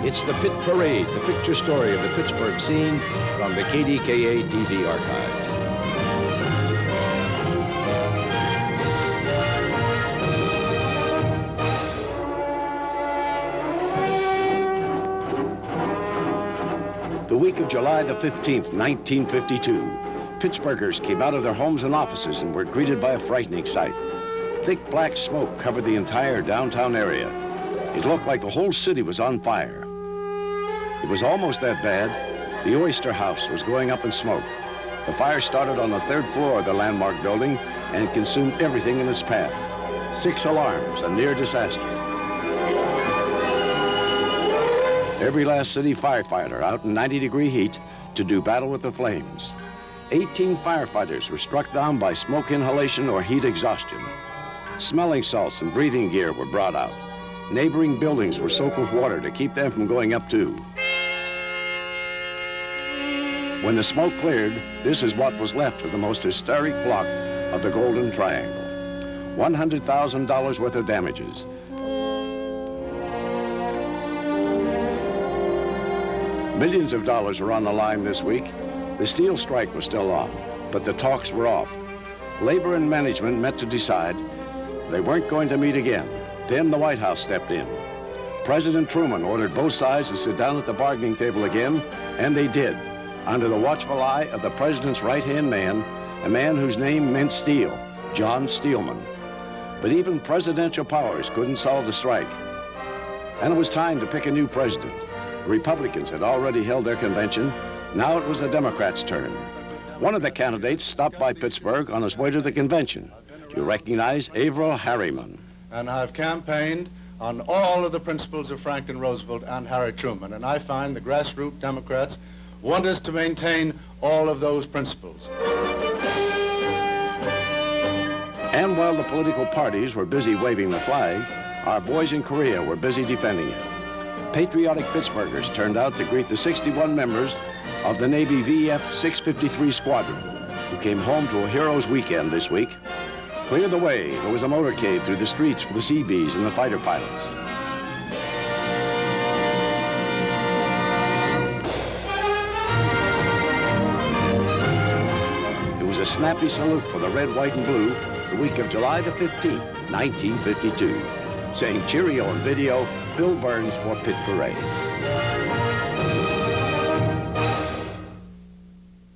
It's the Pit Parade, the picture story of the Pittsburgh scene from the KDKA TV archives. The week of July the 15th, 1952, Pittsburghers came out of their homes and offices and were greeted by a frightening sight. Thick black smoke covered the entire downtown area. It looked like the whole city was on fire. It was almost that bad. The Oyster house was going up in smoke. The fire started on the third floor of the landmark building and consumed everything in its path. 6 alarms, a near disaster. Every last city firefighter out in 90-degree heat to do battle with the flames. 18 firefighters were struck down by smoke inhalation or heat exhaustion. Smelling salts and breathing gear were brought out. Neighboring buildings were soaked with water to keep them from going up too. When the smoke cleared, this is what was left of the most historic block of the Golden Triangle. $100,000 worth of damages. Millions of dollars were on the line this week. The steel strike was still on, but the talks were off. Labor and management met to decide they weren't going to meet again. Then the White House stepped in. President Truman ordered both sides to sit down at the bargaining table again, and they did, under the watchful eye of the president's right-hand man, a man whose name meant steel, John Steelman. But even presidential powers couldn't solve the strike. And it was time to pick a new president. The Republicans had already held their convention. Now it was the Democrats' turn. One of the candidates stopped by Pittsburgh on his way to the convention. You recognize Averell Harriman. And I've campaigned on all of the principles of Franklin Roosevelt and Harry Truman, and I find the grassroots Democrats want us to maintain all of those principles. And while the political parties were busy waving the flag, our boys in Korea were busy defending it. Patriotic Pittsburghers turned out to greet the 61 members of the Navy VF 653 Squadron, who came home to a hero's weekend this week. Clear the way, there was a motorcade through the streets for the Seabees and the fighter pilots. It was a snappy salute for the red, white, and blue the week of July the 15th, 1952. Saying cheerio on video, Bill Burns for Pit Parade.